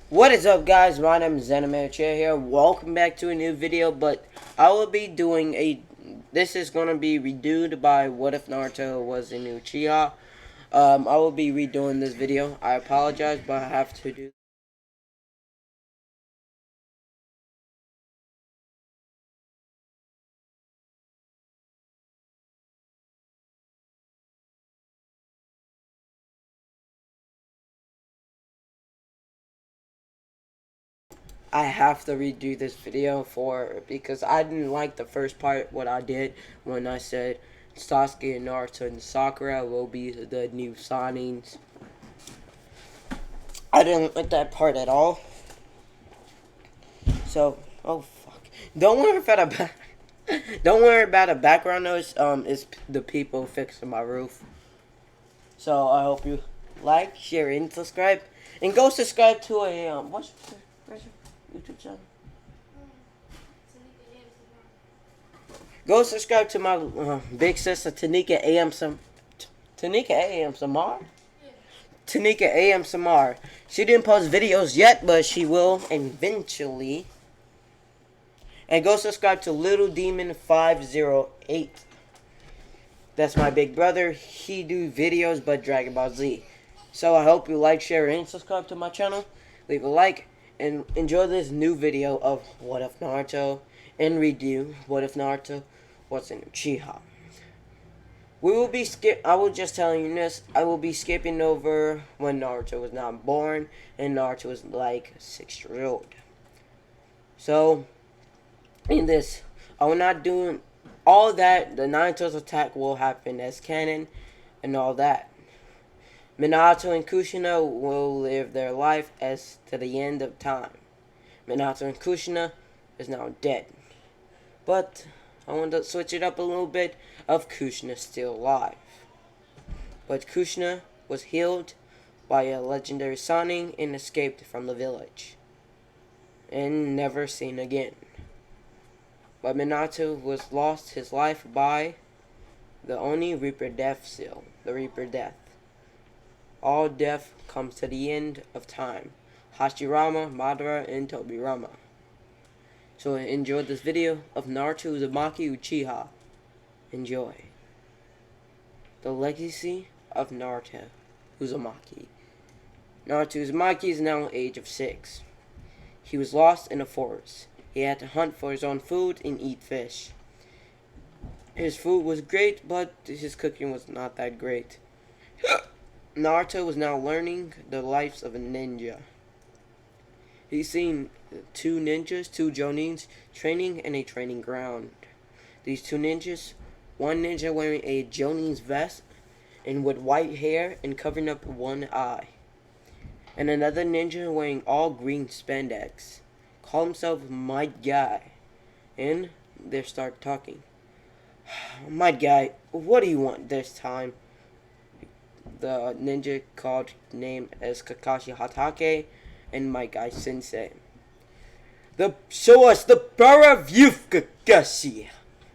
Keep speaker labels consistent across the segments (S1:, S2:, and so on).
S1: What is up, guys? My name is Chair here. Welcome back to a new video, but I will be doing this is going to be redoed by What If Naruto Was in Uchiha. I will be redoing this video. I apologize, but I have to do. I have to redo this video because I didn't like the first part what I did when I said Sasuke and Naruto and Sakura will be the new signings. I didn't like that part at all. So, oh fuck! Don't worry about a don't worry about a background noise. It's the people fixing my roof. So I hope you like, share, and subscribe, and go subscribe to where's your YouTube channel? Go subscribe to my big sister Tanika AM Tanika AM Samar. Tanika AM Samar. She didn't post videos yet, but she will eventually. And go subscribe to Little Demon 508. That's my big brother. He do videos but Dragon Ball Z. So I hope you like, share, and subscribe to my channel. Leave a like and enjoy this new video of What If Naruto and redo What If Naruto Was in Uchiha. I will just tell you this. I will be skipping over when Naruto was not born and Naruto was like 6 years old. So in this, I will not do all that. The Naruto's attack will happen as canon and all that. Minato and Kushina will live their life as to the end of time. Minato and Kushina is now dead. But I want to switch it up a little bit of Kushina still alive. But Kushina was healed by a legendary signing and escaped from the village. And never seen again. But Minato was lost his life by the Oni Reaper Death seal, the Reaper Death. All death comes to the end of time. Hashirama, Madara, and Tobirama. So enjoy this video of Naruto Uzumaki Uchiha. Enjoy. The legacy of Naruto Uzumaki. Naruto Uzumaki is now age of 6. He was lost in a forest. He had to hunt for his own food and eat fish. His food was great, but his cooking was not that great. Naruto was now learning the lives of a ninja. He's seen 2 ninjas, 2 jonins, training in a training ground. These 2 ninjas, one ninja wearing a jonin's vest and with white hair and covering up one eye. And another ninja wearing all green spandex. Call himself Might Guy. And they start talking. Might Guy, what do you want this time? The ninja called name as Kakashi Hatake and Might Guy Sensei. Show us the power of youth, Kakashi,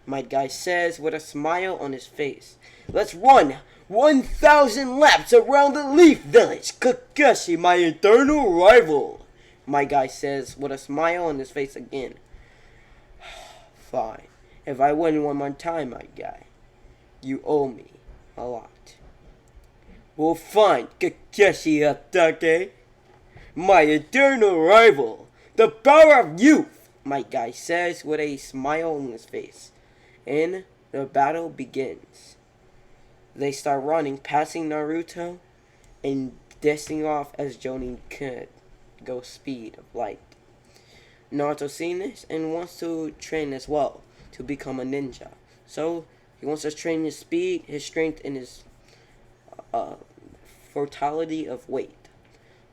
S1: Might Guy says with a smile on his face. Let's run 1,000 laps around the Leaf Village, Kakashi, my eternal rival, Might Guy says with a smile on his face again. Fine. If I win one more time, Might Guy, you owe me a lot. We'll find Kakashi Hatake, my eternal rival. The power of youth, Might Guy says with a smile on his face. And the battle begins. They start running, passing Naruto, and dashing off as Jonin could go speed of light. Naruto sees this and wants to train as well to become a ninja. So he wants to train his speed, his strength, and his fertility of weight.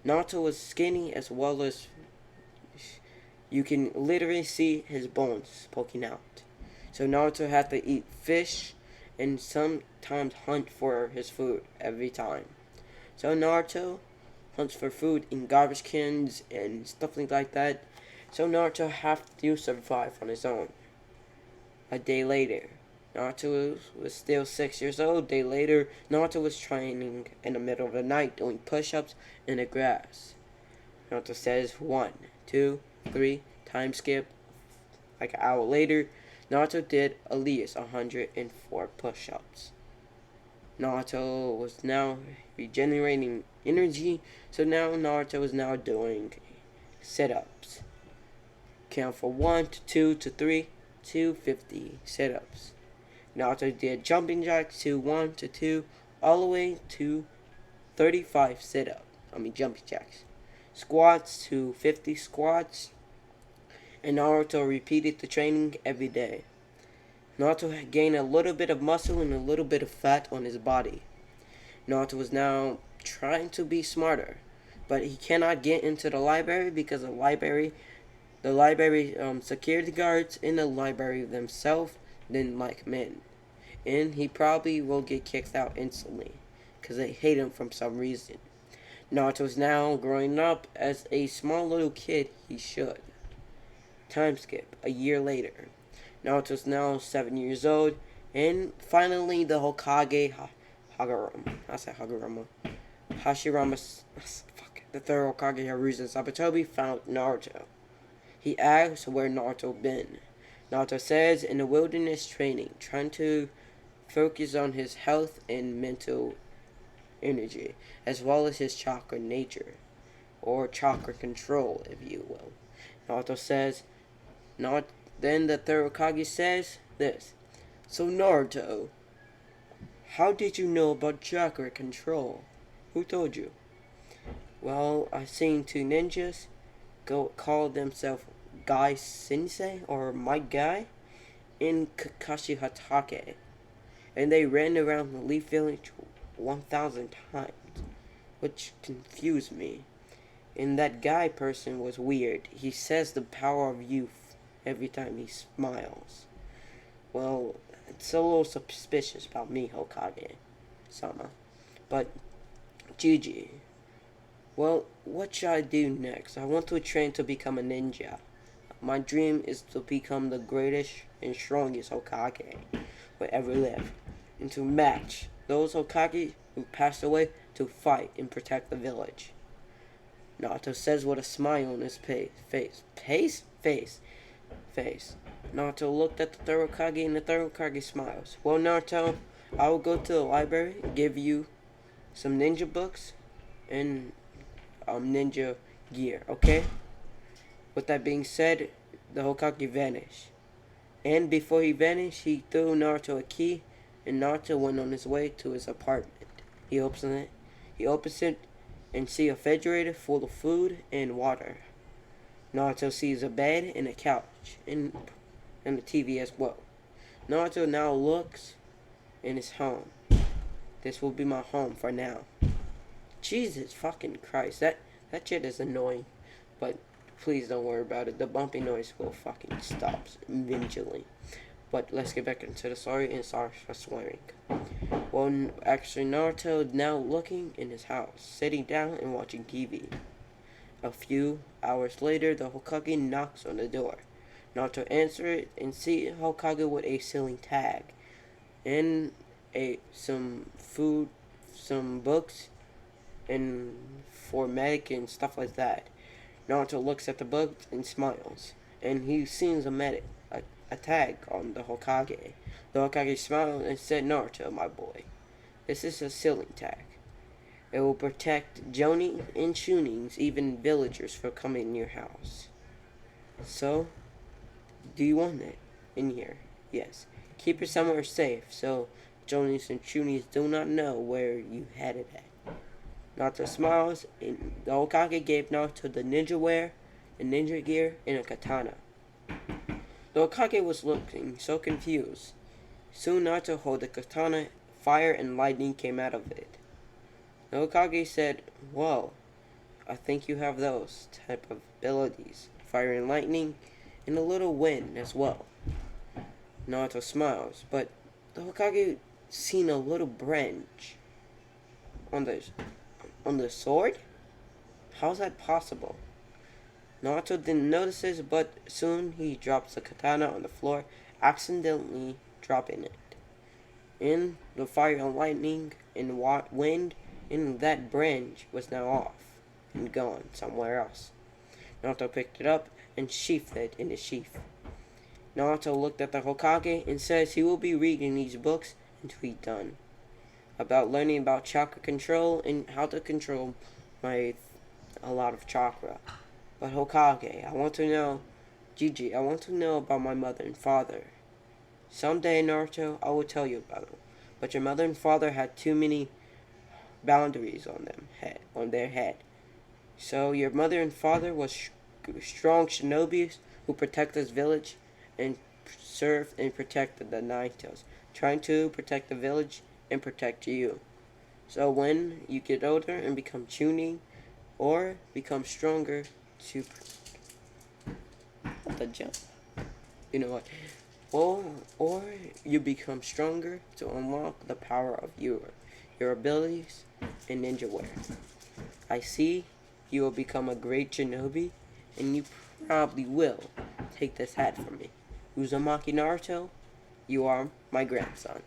S1: Naruto was skinny as well as you can literally see his bones poking out. So Naruto had to eat fish and sometimes hunt for his food every time. So Naruto hunts for food in garbage cans and stuff like that. So Naruto have to survive on his own. A day later, Naruto was still 6 years old. A day later, Naruto was training in the middle of the night doing push-ups in the grass. Naruto says 1, 2, 3, time skip. Like an hour later, Naruto did at least 104 push-ups. Naruto was now regenerating energy, so now Naruto is now doing sit-ups. Count for 1 to 2 to 3 to 50 sit-ups. Naruto did jumping jacks to 1 to 2 all the way to 35 jumping jacks. Squats to 50 squats. And Naruto repeated the training every day. Naruto had gained a little bit of muscle and a little bit of fat on his body. Naruto was now trying to be smarter, but he cannot get into the library because the library security guards in the library themselves didn't like men. And he probably will get kicked out instantly because they hate him for some reason. Naruto is now growing up as a small little kid he should. Time skip, a year later. Naruto is now 7 years old, and finally the Hokage the third Hokage Hiruzen Sabutobi found Naruto. He asks where Naruto been. Naruto says in the wilderness training, trying to focus on his health and mental energy, as well as his chakra nature, or chakra control, if you will. Naruto says, then the third Hokage says this. So Naruto, how did you know about chakra control? Who told you? Well, I seen two ninjas call themselves Guy Sensei or My Guy in Kakashi Hatake, and they ran around the Leaf Village 1,000 times, which confused me. And that guy person was weird. He says the power of youth every time he smiles. Well, it's a little suspicious about me, Hokage-sama. But, GG. Well, what should I do next? I want to train to become a ninja. My dream is to become the greatest and strongest Hokage who ever lived, and to match those Hokage who passed away to fight and protect the village. Naruto says with a smile on his face. Naruto looked at the third Hokage, and the third Hokage smiles. Well, Naruto, I will go to the library and give you some ninja books and ninja gear, okay? With that being said, the Hokage vanished. And before he vanished, he threw Naruto a key, and Naruto went on his way to his apartment. He opens it and see a refrigerator full of food and water. Naruto sees a bed and a couch and a TV as well. Naruto now looks in his home. This will be my home for now. Jesus fucking Christ, that shit is annoying, but please don't worry about it. The bumpy noise will fucking stop eventually. But let's get back into the story, and sorry for swearing. Well, actually, Naruto now looking in his house, sitting down and watching TV. A few hours later, the Hokage knocks on the door. Naruto answers it and see Hokage with a ceiling tag, and some food, some books, and for medic and stuff like that. Naruto looks at the books and smiles, and he sees a tag on the Hokage. The Hokage smiled and said, Naruto, my boy, this is a ceiling tag. It will protect Jonin and Chunins, even villagers, from coming in your house. So, do you want it in here? Yes. Keep it somewhere safe so Jonins and Chunins do not know where you had it at. Naruto smiles, and the Hokage gave Naruto the ninja wear, the ninja gear, and a katana. The Hokage was looking so confused. Soon Naruto held the katana, fire and lightning came out of it. The Hokage said, well, I think you have those type of abilities, fire and lightning, and a little wind as well. Naruto smiles, but the Hokage seen a little branch on the sword? How's that possible? Naruto didn't notice this, but soon he drops the katana on the floor, accidentally dropping it. And the fire and lightning and wind in that branch was now off. and gone somewhere else. Naruto picked it up and sheathed it in his sheath. Naruto looked at the Hokage and says he will be reading these books until he's done. About learning about chakra control and how to control my a lot of chakra. But Hokage, I want to know, Gigi, I want to know about my mother and father. Someday, Naruto, I will tell you about them. But your mother and father had too many boundaries on their head. So your mother and father was strong shinobis who protect this village and served and protected the Nine Tails, trying to protect the village and protect you. So when you get older and become tuning or become stronger to the jump, you know what? Or you become stronger to unlock the power of your abilities in ninja wear. I see you will become a great shinobi, and you probably will take this hat from me. Uzumaki Naruto, you are my grandson.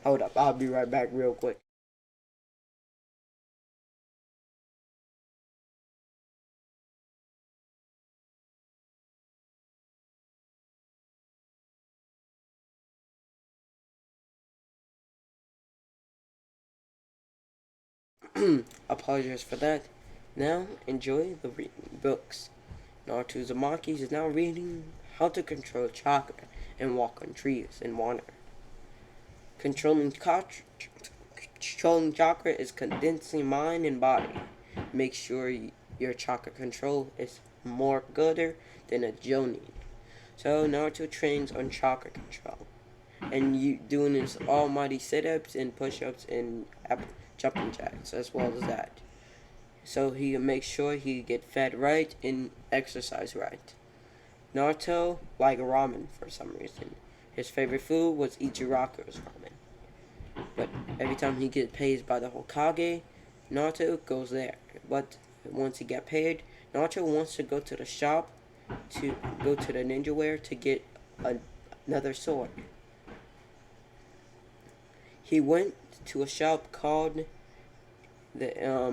S1: Hold up, I'll be right back real quick. Apologize for that. Now, enjoy the books. Naruto Uzumaki is now reading How to Control Chakra and Walk on Trees in water. Controlling chakra is condensing mind and body. Make sure your chakra control is more gooder than a jonin. So Naruto trains on chakra control, and you doing his almighty sit-ups and push-ups and jumping jacks as well as that. So he makes sure he get fed right and exercise right. Naruto liked ramen for some reason. His favorite food was Ichiraku's ramen. But every time he gets paid by the Hokage, Naruto goes there. But once he get paid, Naruto wants to go to the shop to go to the ninja wear to get another sword. He went to a shop called the I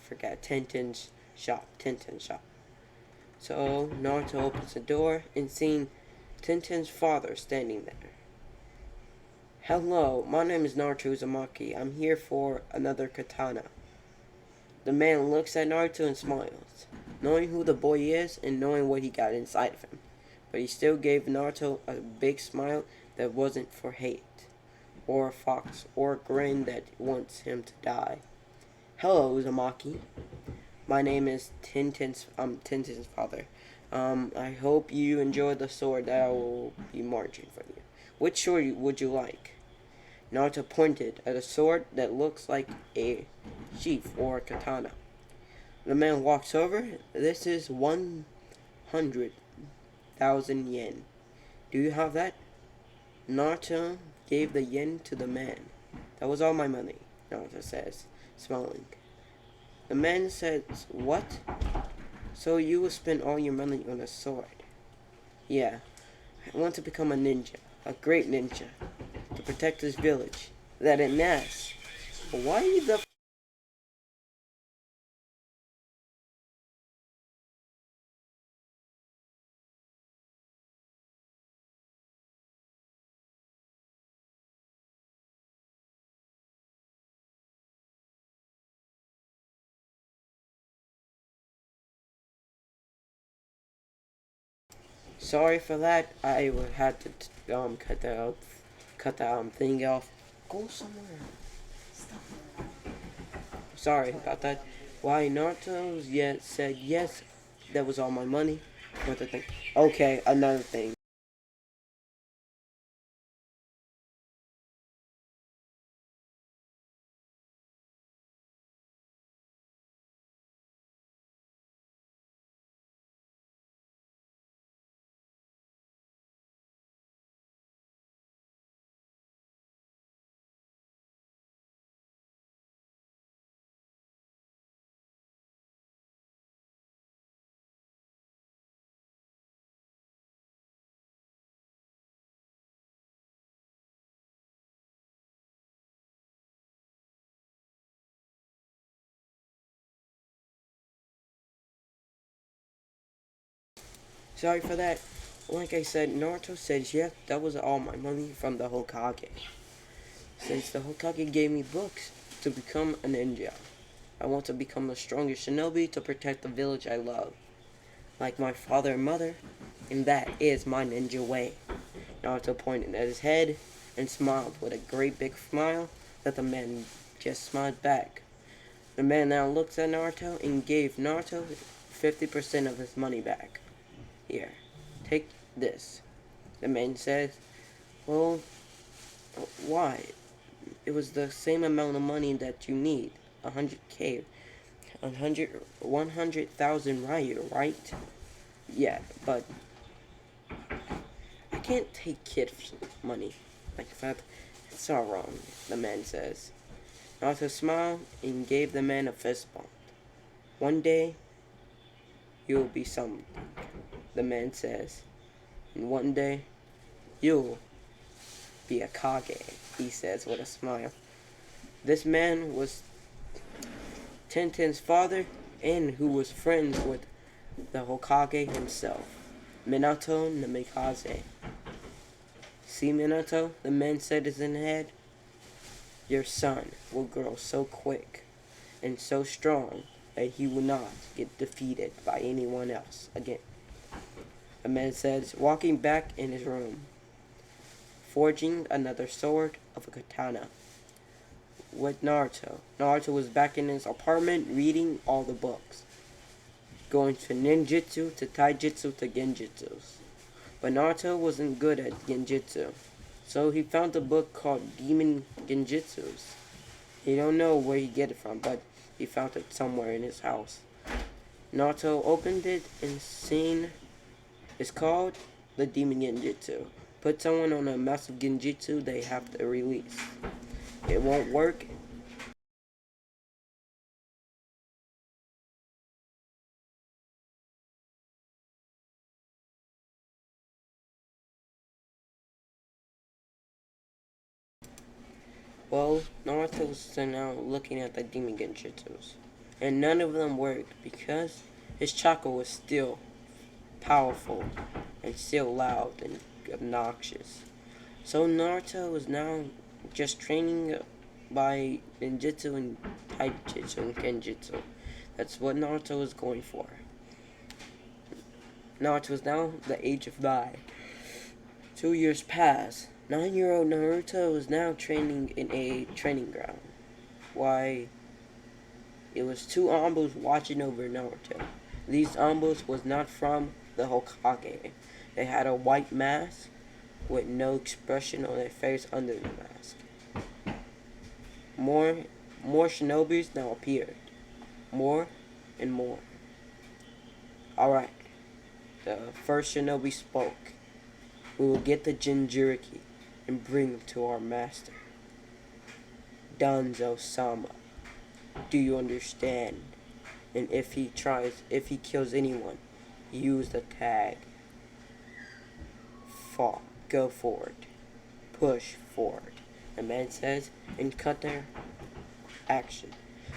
S1: forgot Tenten's shop. So Naruto opens the door and seeing Tenten's father standing there. Hello, my name is Naruto Uzumaki. I'm here for another katana. The man looks at Naruto and smiles, knowing who the boy is and knowing what he got inside of him. But he still gave Naruto a big smile that wasn't for hate, or a fox, or a grin that wants him to die. Hello, Uzumaki. My name is Tintin's father. I hope you enjoy the sword that I will be marching for you. Which sword would you like? Naruto pointed at a sword that looks like a sheath or a katana. The man walks over. This is 100,000 yen. Do you have that? Naruto gave the yen to the man. That was all my money, Naruto says, smiling. The man says, what? So you will spend all your money on a sword? Yeah, I want to become a ninja, a great ninja, to protect this village. That it mass. Why the Sorry for that. I would have to cut the thing off. Go somewhere. Sorry about that. Why Naruto yet said yes. That was all my money. What the thing? Okay, another thing. Sorry for that. Like I said, Naruto says, yeah, that was all my money from the Hokage. Since the Hokage gave me books to become a ninja. I want to become the strongest shinobi to protect the village I love. Like my father and mother, and that is my ninja way. Naruto pointed at his head and smiled with a great big smile that the man just smiled back. The man now looks at Naruto and gave Naruto 50% of his money back. Here, take this. The man says, well, why? It was the same amount of money that you need. 100k. 100,000 Ryu, right? Yeah, but I can't take kids' money like that. It's all wrong, the man says. Naruto smiled and gave the man a fist bump. One day, you'll be something, the man says. And one day, you'll be a Kage, he says with a smile. This man was Tenten's father and who was friends with the Hokage himself, Minato Namikaze. See, Minato, the man said in his head, your son will grow so quick and so strong that he will not get defeated by anyone else again. The man says, walking back in his room, forging another sword of a katana. With Naruto. Naruto was back in his apartment reading all the books. Going to ninjutsu to taijutsu to genjutsus. But Naruto wasn't good at genjutsu. So he found a book called Demon Genjutsus. He don't know where he get it from, but he found it somewhere in his house. Naruto opened it and seen it's called the Demon Genjutsu. Put someone on a massive genjutsu they have to release. It won't work. Well, Naruto was now looking at the demon genjutsus, and none of them worked because his chakra was still powerful and still loud and obnoxious. So Naruto was now just training by ninjutsu and taijutsu and kenjutsu. That's what Naruto was going for. Naruto was now the age of 9. 2 years passed. 9-year-old Naruto was now training in a training ground. Why? It was two Ambos watching over Naruto. These Ambos was not from the Hokage. They had a white mask with no expression on their face under the mask. More shinobis now appeared. More and more. Alright. The first shinobi spoke. We will get the Jinchuriki and bring him to our master. Danzo-sama. Do you understand? And if he kills anyone, use the tag. Fall. Go forward. Push forward. The man says, and cut their action.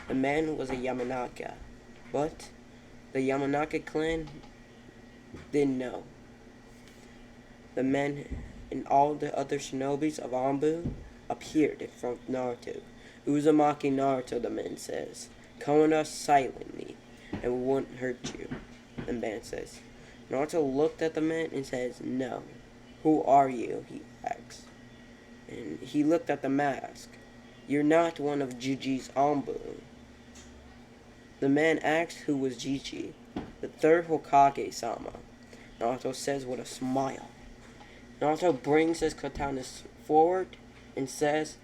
S1: The man was a Yamanaka, but the Yamanaka clan didn't know. The men and all the other shinobis of Anbu appeared in front of Naruto. Uzumaki Naruto, the man says. Come with us silently, and we won't hurt you, the man says. Naruto looked at the man and says, no. Who are you? He asks. And he looked at the mask. You're not one of Jiji's Anbu. The man asks who was Jiji. The third Hokage-sama. Naruto says with a smile. Naruto brings his katana forward and says,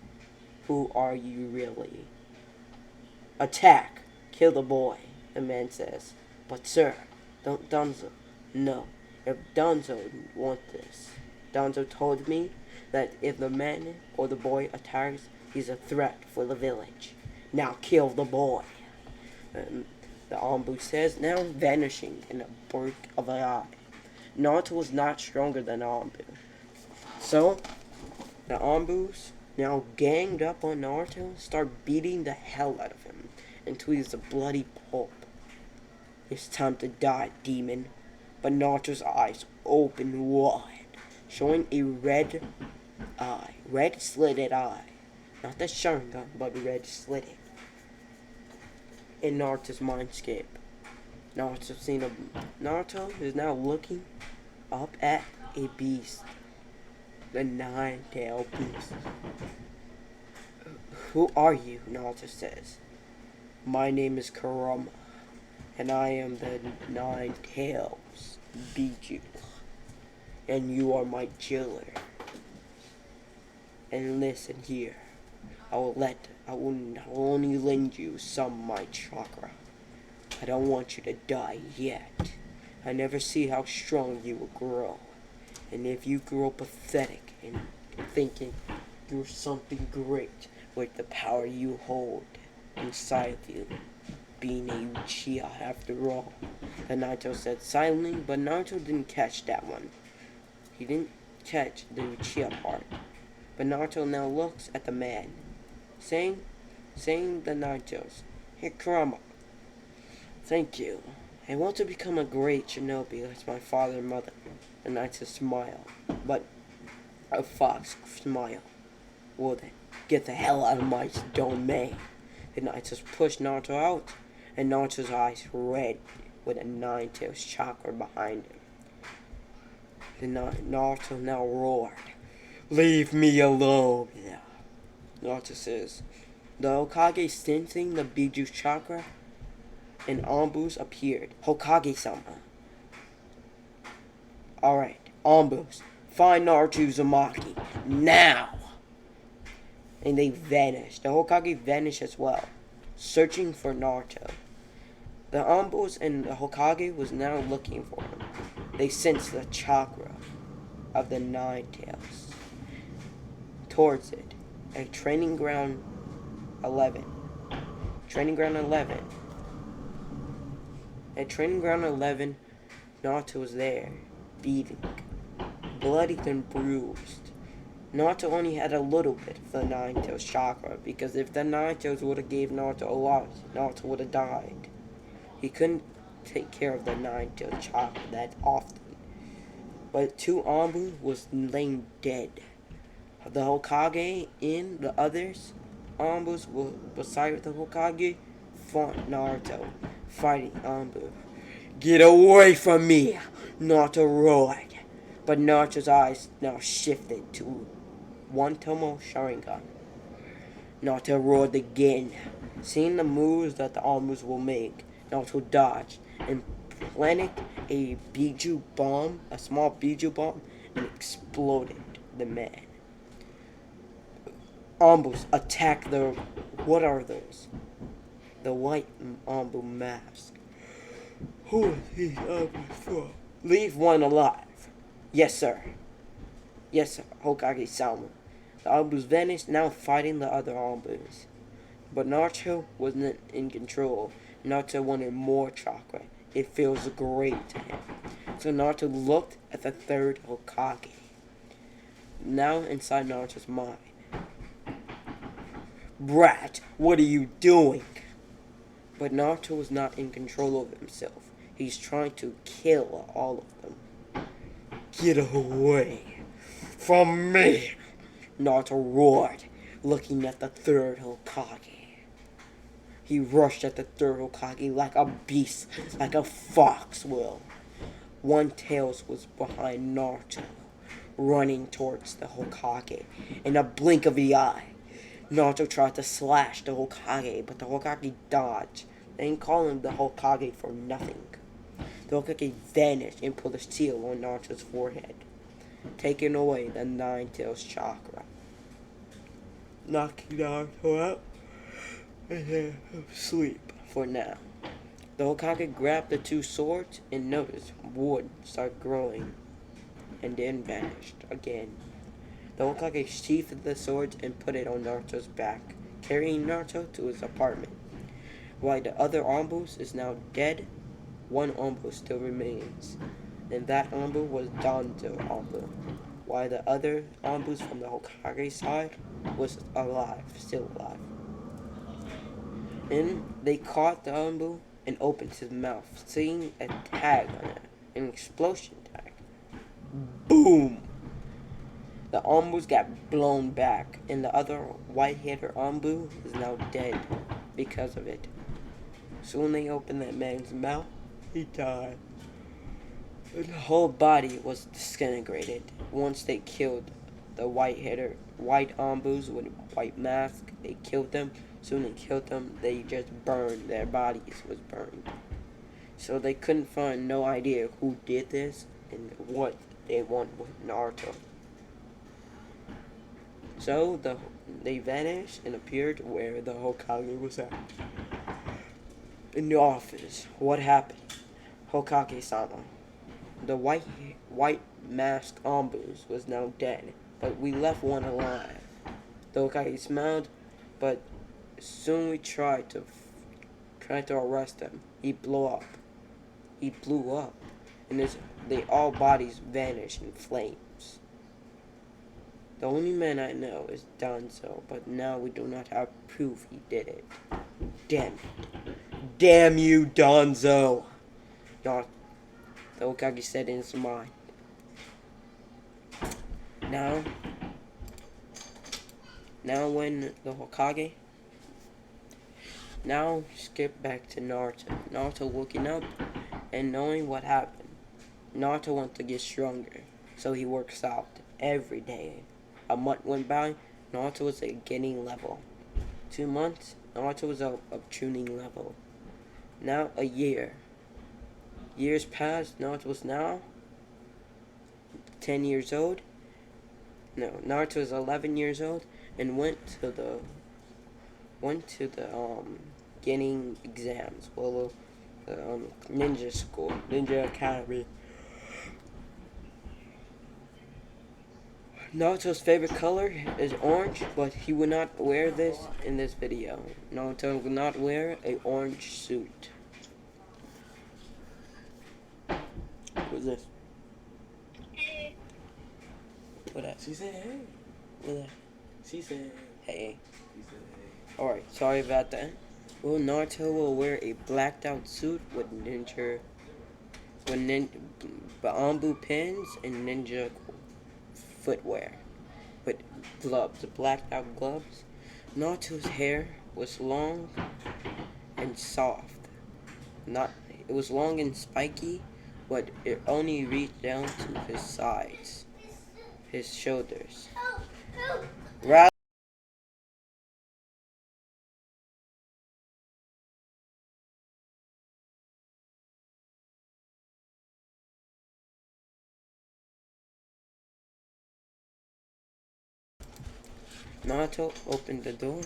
S1: who are you really? Attack! Kill the boy, the man says. But sir, don't Danzo. No, if Danzo wants this. Danzo told me that if the man or the boy attacks, he's a threat for the village. Now kill the boy. The Anbu says, now vanishing in a blink of an eye. Naruto was not stronger than Anbu. So, the Anbus now ganged up on Naruto and start beating the hell out of him until he's a bloody pulp. It's time to die, demon. but Naruto's eyes opened wide, showing a red slitted eye. Not the Sharingan, but red slitted. In Naruto's mindscape, Naruto is now looking up at a beast, the nine-tailed beast. Who are you? Naruto says. My name is Kurama, and I am the Nine Tails Biju, and you are my jailer. And listen here, I will only lend you some of my chakra. I don't want you to die yet. I never see how strong you will grow. And if you grow pathetic and thinking you're something great with the power you hold inside of you, being a Uchiha after all, the Naruto said silently, but Naruto didn't catch that one. He didn't catch the Uchiha part. But Naruto now looks at the man, saying the Naruto's, Hey Kurama, thank you. I want to become a great shinobi like my father and mother. The Naruto smiled, but a fox smile. Well then, get the hell out of my domain. The Naruto pushed Naruto out, and Naruto's eyes red with a nine-tails chakra behind him. Naruto now roared, Leave me alone. Naruto says, the Hokage sensing the Biju's chakra, and Anbus appeared. Hokage-sama. Alright, Anbus, find Naruto Uzumaki, now! And they vanished. The Hokage vanished as well, searching for Naruto. The Anbus and the Hokage was now looking for him. They sensed the chakra of the Nine Tails. Towards it, at Training Ground 11. At Training Ground 11, Naruto was there, beating, bloodied and bruised. Naruto only had a little bit of the Nine Tails chakra, because if the Nine Tails would have gave Naruto a lot, Naruto would have died. He couldn't take care of the Nine Tails chakra that often. But two Anbu was laying dead. The Hokage and the others, Anbus beside the Hokage, fought Naruto, fighting Anbu. Get away from me! Naruto roared. But Naruto's eyes now shifted to one Tomo Sharingan. Naruto roared again. Seeing the moves that the Anbus will make, Naruto dodged and planted a Biju bomb, a small Biju bomb, and exploded the man. Anbus attack the... What are those? The white Anbu mask. Who are these Anbus for? Leave one alive. Yes, sir. Yes, sir. Hokage-sama. The Anbus vanished, now fighting the other Anbus. But Naruto wasn't in control. Naruto wanted more chakra. It feels great to him. So Naruto looked at the third Hokage. Now inside Naruto's mind. Brat, what are you doing? But Naruto was not in control of himself. He's trying to kill all of them. Get away from me! Naruto roared, looking at the third Hokage. He rushed at the third Hokage like a beast, like a fox will. One Tails was behind Naruto, running towards the Hokage. In a blink of the eye, Naruto tried to slash the Hokage, but the Hokage dodged. They ain't calling the Hokage for nothing. The Hokage vanished and put a seal on Naruto's forehead, taking away the Nine Tails chakra. Knocking Naruto out and then sleep for now. The Hokage grabbed the two swords and noticed wood start growing and then vanished again. The Hokage sheathed the swords and put it on Naruto's back, carrying Naruto to his apartment. While the other Anbus is now dead, one Anbu still remains, and that Anbu was Danzo Anbu, while the other Anbus from the Hokage side was alive, still alive. And they caught the Anbu and opened his mouth, seeing a tag on it, an explosion attack. Boom! The Ambus got blown back, and the other white-headed Ambu is now dead because of it. So when they opened that man's mouth, he died. And the whole body was disintegrated once they killed the white Ambus with white masks. They killed them. So when they killed them, they just burned. Their bodies was burned. So they couldn't find no idea who did this and what they want with Naruto. So they vanished and appeared where the Hokage was at. In the office, what happened? Hokage-sama. The white masked Ambus was now dead, but we left one alive. The Hokage smiled, but soon we tried to arrest him. He blew up. And they all bodies vanished in flames. The only man I know is Danzo, but now we do not have proof he did it. Damn it. Damn you, Danzo! The Hokage said in his mind. Now when the Hokage... Now, skip back to Naruto. Naruto waking up and knowing what happened. Naruto wants to get stronger, so he works out every day. A month went by, Naruto was at getting level. 2 months, Naruto was up tuning level. Now a year. Years passed, Naruto was now 10 years old. No, Naruto was 11 years old and went to the getting exams. Well, ninja school, ninja academy. Naruto's favorite color is orange, but he would not wear this in this video. Naruto would not wear an orange suit. What's this?
S2: Hey.
S1: What that?
S3: She said hey.
S1: What that?
S3: She said
S1: Hey.
S3: She said hey.
S1: Alright, sorry about that. Well, Naruto will wear a blacked out suit with bamboo pins and ninja footwear. With gloves, blacked out gloves. Naruto's hair was long and soft. It was long and spiky, but it only reached down to his sides, his shoulders. Naruto opened the door.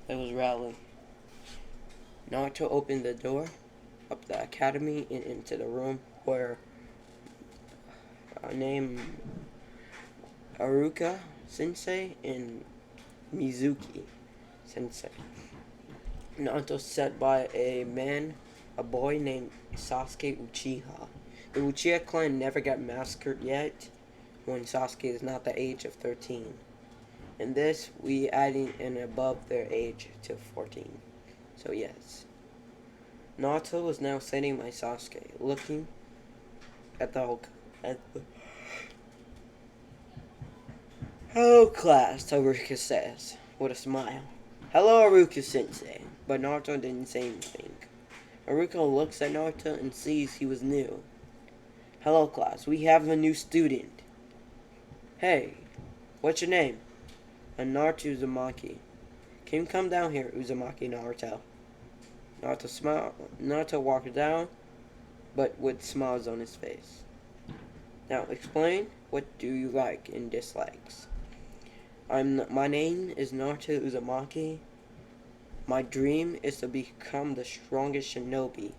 S1: It was Raleigh. Naruto opened the door up the academy and into the room where named Aruka Sensei and Mizuki Sensei. Naruto sat by a boy named Sasuke Uchiha. The Uchiha clan never got massacred yet when Sasuke is not the age of 13. In this, we adding an above their age to 14. So yes. Naruto was now sitting by Sasuke, looking at the Hello class, Aruka says, with a smile. Hello Aruka Sensei, but Naruto didn't say anything. Aruka looks at Naruto and sees he was new. Hello class, we have a new student. Hey, what's your name? I'm Naruto Uzumaki. Can you come down here, Uzumaki Naruto? Naruto smiled. Naruto walked down, but with smiles on his face. Now explain, what do you like and dislikes? My name is Naruto Uzumaki. My dream is to become the strongest shinobi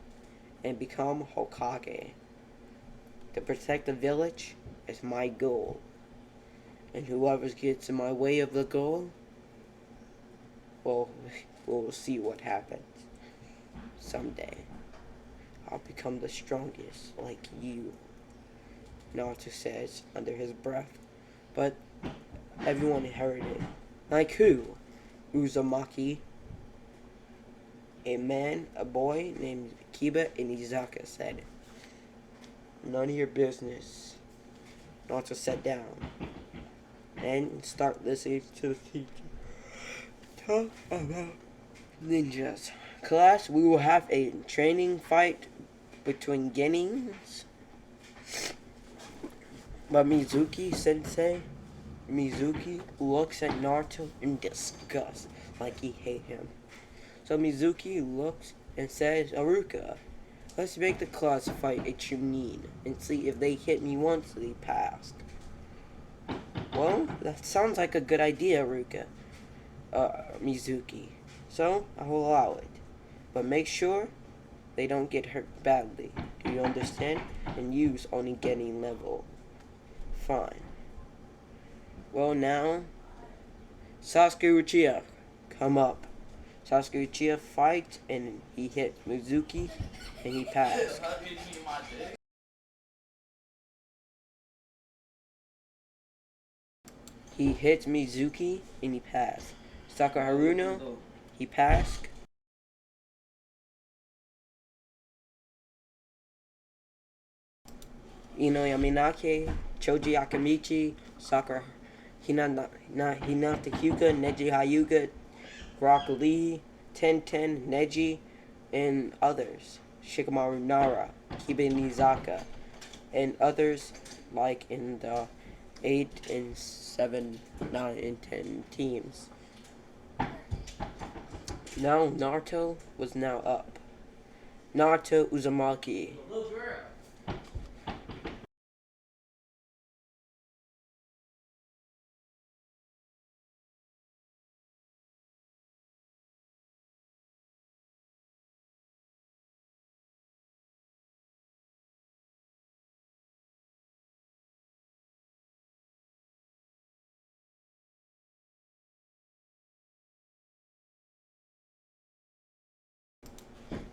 S1: and become Hokage. To protect the village is my goal. And whoever gets in my way of the goal, well, we'll see what happens. Someday, I'll become the strongest, like you, Naruto says under his breath. But everyone heard it. Like who? Uzumaki. A boy named Kiba and Izaka said. None of your business. Naruto sat down and start listening to the teacher talk about ninjas. Class, we will have a training fight between Genins. But Mizuki looks at Naruto in disgust, like he hates him. So Mizuki looks and says, Aruka, let's make the class fight a Chunin and see if they hit me once they passed. Well, that sounds like a good idea, Aruka. Mizuki. So, I will allow it. But make sure they don't get hurt badly. Do you understand? And use only getting level. Fine. Well, now, Sasuke Uchiha, come up. Sasuke Uchiha fight, and he hit Mizuki, and he passed. He hit Mizuki, and he passed. Haruno, he passed. Yaminake, Choji Akamichi, Sakura, Hinata Hyuga, Neji Hyuga, Rock Lee, Tenten, Neji, and others. Shikamaru Nara, Kiba Nizaka, and others like in the 8 and 7, 9 and 10 teams. Now Naruto was now up. Naruto Uzumaki.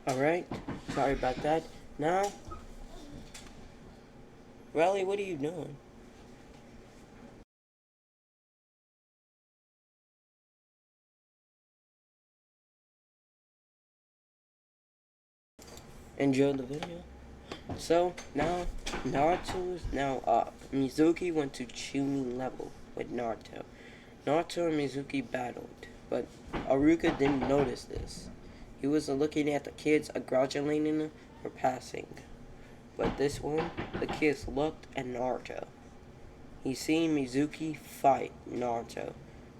S1: Alright, sorry about that. Now, Raleigh, what are you doing? Enjoy the video. So, now, Naruto is now up. Mizuki went to Chunin level with Naruto. Naruto and Mizuki battled, but Aruka didn't notice this. He was looking at the kids congratulating for passing. But this one, the kids looked at Naruto. He seen Mizuki fight Naruto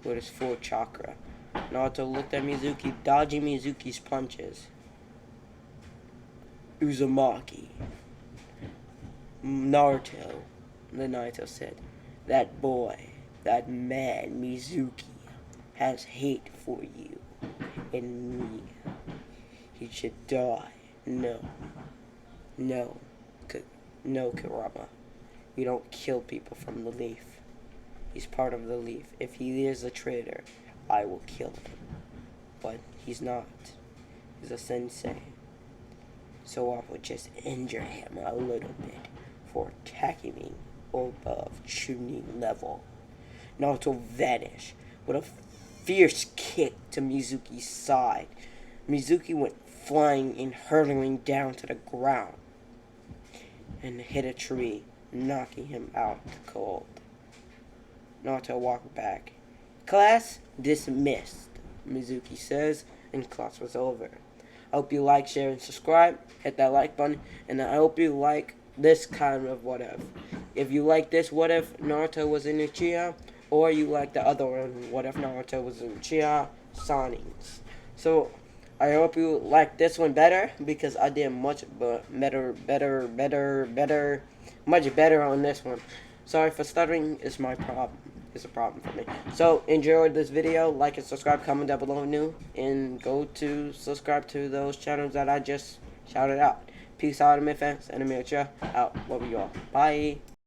S1: with his full chakra. Naruto looked at Mizuki, dodging Mizuki's punches. Uzumaki. Naruto said, that boy, that man Mizuki, has hate for you and me. He should die. No, Kurama. You don't kill people from the leaf. He's part of the leaf. If he is a traitor, I will kill him. But he's not. He's a sensei. So I would just injure him a little bit for attacking me above Chunin level. Naruto vanished with a fierce kick to Mizuki's side. Mizuki went flying and hurtling down to the ground and hit a tree, knocking him out cold. Naruto walked back. Class dismissed, Mizuki says, and class was over. I hope you like, share, and subscribe. Hit that like button, and I hope you like this kind of what if. If you like this, what if Naruto was in Uchiha, or you like the other one, what if Naruto was in Uchiha, Sonings. So, I hope you like this one better, because I did much better on this one. Sorry for stuttering, it's my problem. It's a problem for me. So, enjoy this video, like and subscribe, comment down below new, and go to subscribe to those channels that I just shouted out. Peace out, my fans, and Amir out. Love you all. Bye.